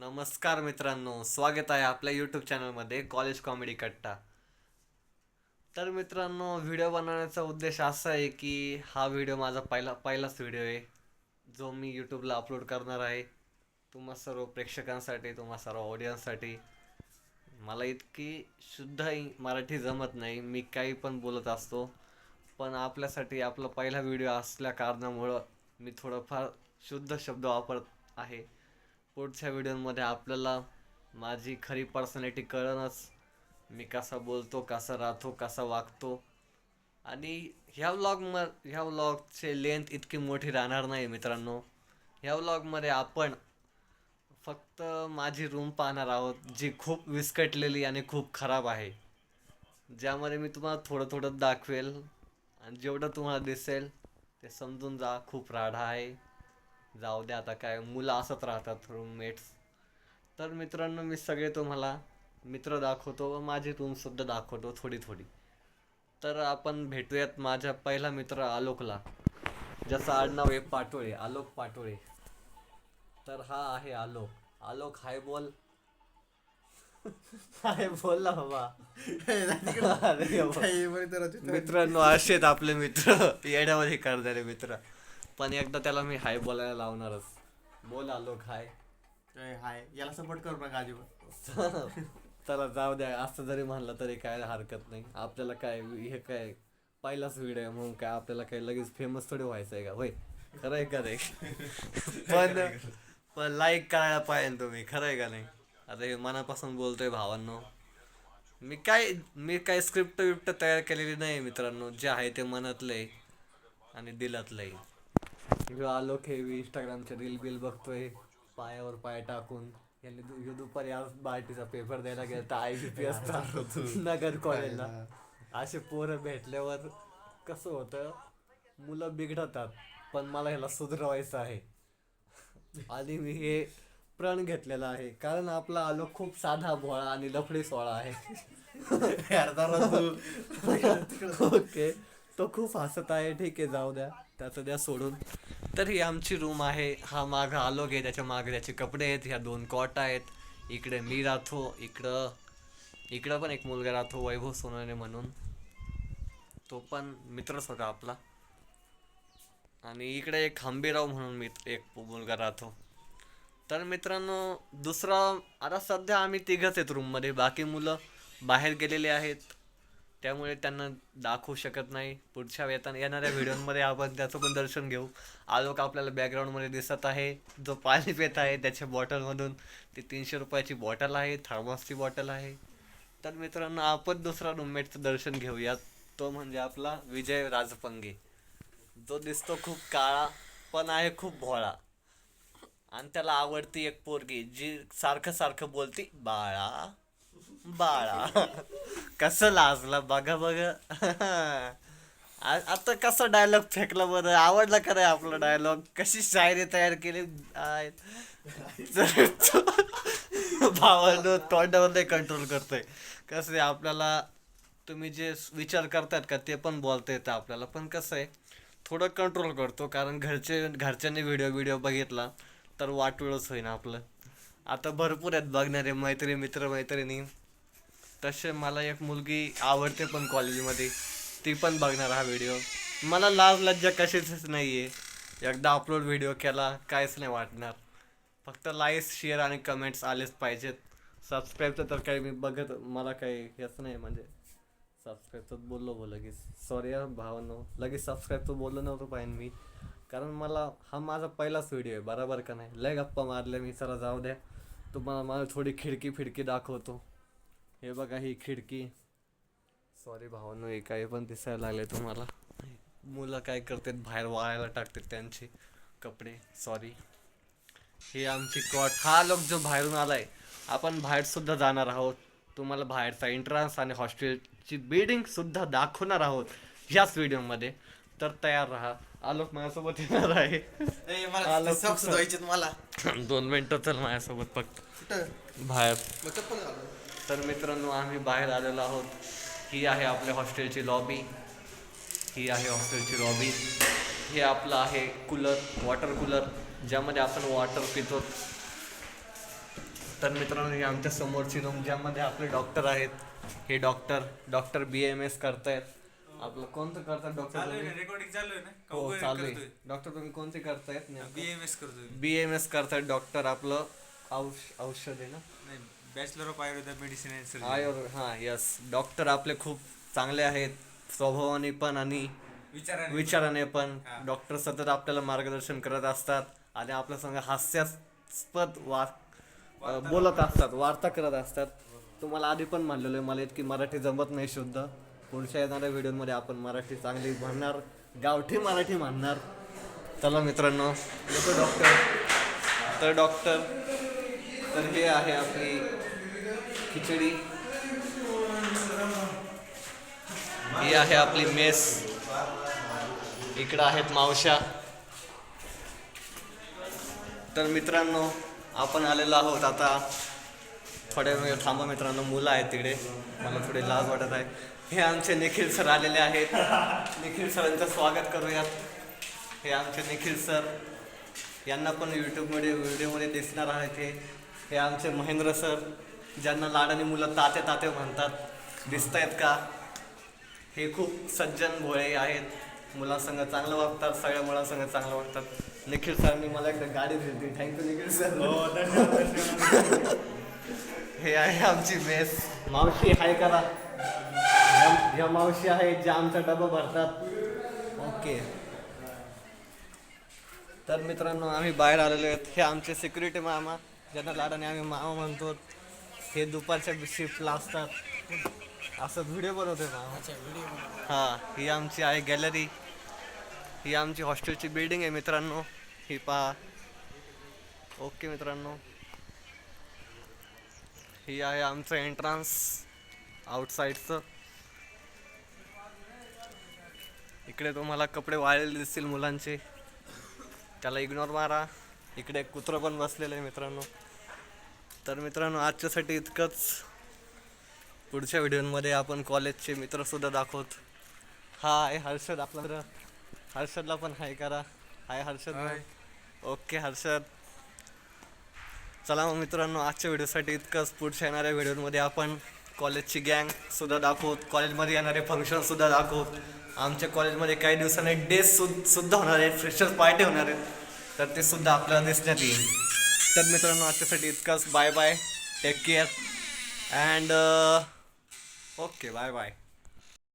नमस्कार मित्रांनो, स्वागत आहे आपल्या यूट्यूब चॅनलमध्ये कॉलेज कॉमेडी कट्टा. तर मित्रांनो, व्हिडिओ बनवण्याचा उद्देश असा आहे की हा व्हिडिओ माझा पहिलाच व्हिडिओ आहे जो मी यूट्यूबला अपलोड करणार आहे. तुम्हा सर्व प्रेक्षकांसाठी, तुम्हा सर्व ऑडियन्ससाठी. मला इतकी शुद्ध मराठी जमत नाही, मी काही पण बोलत असतो, पण आपल्यासाठी आपला पहिला व्हिडिओ असल्या कारणामुळं मी थोडंफार शुद्ध शब्द वापरत आहे. पुढच्या व्हिडिओमध्ये आपल्याला माझी खरी पर्सनॅलिटी कळणच, मी कसा बोलतो, कसा राहतो, कसा वागतो. आणि ह्या व्लॉगचे लेंथ इतकी मोठी राहणार नाही मित्रांनो. ह्या व्लॉगमध्ये आपण फक्त माझी रूम पाहणार आहोत, जी खूप विस्कटलेली आणि खूप खराब आहे, ज्यामध्ये मी तुम्हाला थोडं थोडं दाखवेल आणि जेवढं तुम्हाला दिसेल ते समजून जा. खूप राडा आहे, जाऊ द्या, आता काय, मुलं असत राहतात रूममेट्स. तर मित्रांनो, मी सगळे तुम्हाला मित्र दाखवतो व माझी रूमसुद्धा दाखवतो थोडी थोडी. तर आपण भेटूयात माझ्या पहिला मित्र आलोकला, ज्याचं आडनाव आहे पाटोळे, आलोक पाटोळे. तर हा आहे आलोक. आलोक, हाय बोल. हाय बोल ना बाबा. अरे बाबा. मित्रांनो, असेच आपले मित्र, येड्यामध्ये करणारे मित्र. पण एकदा त्याला मी हाय बोलायला लावणारच. बोल आलोक, हाय. हाय, याला सपोर्ट करू नका अजिबात. चला जाऊ द्या, असं जरी म्हणलं तरी काय हरकत नाही. आपल्याला काय, हे काय पहिलाच व्हिडिओ आहे म्हणून काय आपल्याला काही लगेच फेमस थोडी व्हायचं आहे का? होय, खरं आहे का नाही? पण लाईक करायला पाहिजे तुम्ही, खरं आहे का नाही? आता हे मनापासून बोलतोय भावांनो. मी काय स्क्रिप्ट विप्ट तयार केलेली नाही मित्रांनो, जे आहे ते मनातलं आहे आणि दिलातलं आहे. आलोक हे इंस्टाग्रामचे रील बिल बघतोय पायावर पाय टाकून. यांनी दुपारी आज बार्टीचा पेपर द्यायला गेला तर IBP असतात नगर कॉलेजला. असे पोरं भेटल्यावर कसं होतं, मुलं बिघडतात, पण मला ह्याला सुधरवायचं आहे आणि मी हे प्रण घेतलेला आहे. कारण आपला आलोक खूप साधा भोळा आणि लफडी सोळा आहे. ओके, तो खूप हसत आहे. ठीक आहे, जाऊ द्या, त्याचं द्या सोडून. तर ही आमची रूम आहे. हा मागं आलोक आहे, त्याच्या मागे त्याचे कपडे आहेत, ह्या 2 कॉट आहेत. इकडे मी राहतो, इकडं पण एक मुलगा राहतो, वैभव सोनवणे म्हणून, तो पण मित्रच होता आपला. आणि इकडे एक हंबीराव म्हणून एक मुलगा राहतो. तर मित्रांनो, दुसरा, आता सध्या आम्ही तिघच आहेत रूममध्ये, बाकी मुलं बाहेर गेलेले आहेत, त्यामुळे त्यांना दाखवू शकत नाही. पुढच्या येणाऱ्या व्हिडिओमध्ये आपण त्याचं पण दर्शन घेऊ. आलोक आपल्याला बॅकग्राऊंडमध्ये दिसत आहे, जो पाणी पित आहे त्याच्या बॉटलमधून. ती 300 रुपयाची बॉटल आहे, थर्मसची बॉटल आहे. तर मित्रांनो, आपण दुसरा रूममेटचं दर्शन घेऊयात. तो म्हणजे आपला विजय राजपंगे, जो दिसतो खूप काळा पण आहे खूप भोळा. आणि त्याला आवडती एक पोरगी, जी सारखं सारखं बोलती, बाळा बाळा. कसं लाजला बघा बघा. आता कसं डायलॉग फेकला बरं, आवडला का नाही आपला डायलॉग? कशी शायरी तयार केली भावानं, तोंडावर नाही कंट्रोल करतोय. कसं आहे, आपल्याला तुम्ही जे विचार करतात का ते पण बोलता येतं आपल्याला, पण कसं आहे, थोडं कंट्रोल करतो, कारण घरच्यांनी व्हिडिओ बघितला तर वाटोळच होईना आपलं. आता भरपूर आहेत बघणारे मित्रमैत्रिणी. तसे मला एक मुलगी आवडते पण कॉलेजमध्ये, ती पण बघणार हा व्हिडिओ. मला लाज लज्जा कशाच नाही आहे. एकदा अपलोड व्हिडिओ केला काहीच नाही वाटणार. फक्त लाईक्स, शेअर आणि कमेंट्स आलेच पाहिजेत. सबस्क्राईबचं तर काही मी बघत, मला काही हेच नाही, म्हणजे सबस्क्राईबचं बोललो लगेच, सॉरी भावांनो, लगेच सबस्क्राईबचं बोललो नव्हतं पाहिजे मी, कारण हा माझा पहिलाच व्हिडिओ आहे, बरोबर का नाही? लय गप्पा मारल्या मी. चला जाऊ द्या, तुम्हाला मला थोडी खिडकी दाखवतो. हे बघा, ही खिडकी. सॉरी भावांनो, हे काही पण दिसायला लागले तुम्हाला. मुलं काय करतात, बाहेर वाळायला टाकतात त्यांचे कपडे. सॉरी. ही आमची कॉट. हा लोक जो बाहेरून आलाय, आपण बाहेर सुद्धा जाणार आहोत. तुम्हाला बाहेरचा एंट्रन्स आणि हॉस्टेलची बिल्डिंग सुद्धा दाखवणार आहोत ह्याच व्हिडिओमध्ये. तर तयार राहा. आलोक माझ्यासोबत येणार आहे. मला 2 मिनिटं चल माझ्यासोबत फक्त बाहेर. तर मित्रांनो, आम्ही बाहेर आलेलो आहोत. ही आहे आपल्या हॉस्टेलची लॉबी. हे आपलं आहे कूलर, वॉटर कूलर, ज्यामध्ये आपण वॉटर पितो. तर मित्रांनो ही आमच्या समोरची रूम ज्यामध्ये आपले डॉक्टर आहेत. हे डॉक्टर BAMS करतायत. आपलं कोणतं करतात डॉक्टर चालू आहे तुम्ही? ना, रेकॉर्डिंग चालू आहे ना. हो कौगल चालू आहे. करतोय. डॉक्टर तुम्ही कोणते करतायत? BMS करतोय. BAMS करतायत डॉक्टर. आपलं औषध आहे ना, नाही, bachelor of Ayurveda medicine and surgery. हां यस. डॉक्टर आपले खूप चांगले आहेत स्वभावाने पण आणि विचाराने पण. हा. डॉक्टर सतत आपल्याला मार्गदर्शन करत असतात आणि आपल्या संग हास्यास्पद बोलत असतात, वार्ता करत असतात. तुम्हाला आधी पण म्हणलेलं आहे मला इतकी मराठी जमत नाही शुद्ध. पुढच्या येणाऱ्या व्हिडिओमध्ये आपण मराठी चांगली म्हणणार, गावठी मराठी म्हणणार. चला मित्रांनो येतो डॉक्टर. तर हे आहे आपली खिचडी, ही आहे आपली मेस, इकडं आहेत मावश्या. तर मित्रांनो आपण आलेलो आहोत आता. थोड्या वेळ थांबा मित्रांनो, मुलं आहेत तिकडे, मला थोडी लाज वाटत आहे. हे आमचे निखिल सर आलेले आहेत. निखिल सरांचं स्वागत करूयात. हे आमचे निखिल सर, यांना पण यूट्यूबमध्ये व्हिडिओमध्ये दिसणार आहेत. हे आमचे महेंद्र सर, ज्यांना लाडाने मुलं ताते म्हणतात, दिसत आहेत का? हे खूप सज्जन भोळे आहेत, मुलांसंग चांगलं वागतात, सगळ्या मुलांसंग चांगलं वागतात. निखिल सरांनी मला एकदा गाडी दिली, थँक्यू निखिल सर. हो, धन्यवाद. हे आहे आमची मेस. मावशी हाय करा. ह्या मावशी आहेत ज्या आमचा डबा भरतात. ओके. तर मित्रांनो आम्ही बाहेर आलेलो आहेत. हे आमचे सिक्युरिटी मामा, ज्यांना लाडाने आम्ही मामा म्हणतो. हे दुपारच्या शिफ्टला असतात. असं व्हिडिओ बनवतोय मामा. हां, ही आमची आहे गॅलरी. ही आमची हॉस्टेलची बिल्डिंग आहे मित्रांनो, ही पहा. ओके मित्रांनो, ही आहे आमचं एंट्रन्स आउटसाईडचं. इकडे तुम्हाला कपडे वाळलेले दिसतील मुलांचे, त्याला इग्नोर मारा. इकडे एक कुत्रं पण बसलेलं आहे मित्रांनो. तर मित्रांनो आजच्यासाठी इतकंच. पुढच्या व्हिडिओमध्ये आपण कॉलेजचे मित्रसुद्धा दाखवत. हाय हर्षद, आपला मित्र. हर्षदला पण हाय करा. हाय हर्षद. Hi. ओके हर्षद. चला मग मित्रांनो आजच्या व्हिडिओसाठी इतकंच. पुढच्या येणाऱ्या व्हिडिओमध्ये आपण कॉलेजची गँग सुद्धा दाखवत, कॉलेजमध्ये येणारे फंक्शन सुद्धा दाखवत. आमच्या कॉलेजमध्ये काही दिवसांनी सुद्धा होणार आहेत, फ्रेशर्स पार्टी होणार आहेत, तर ते सुद्धा आपल्याला दिसण्यात येईल. तर मित्रांनो आजच्यासाठी इतकंच. Bye bye, take care and okay bye bye.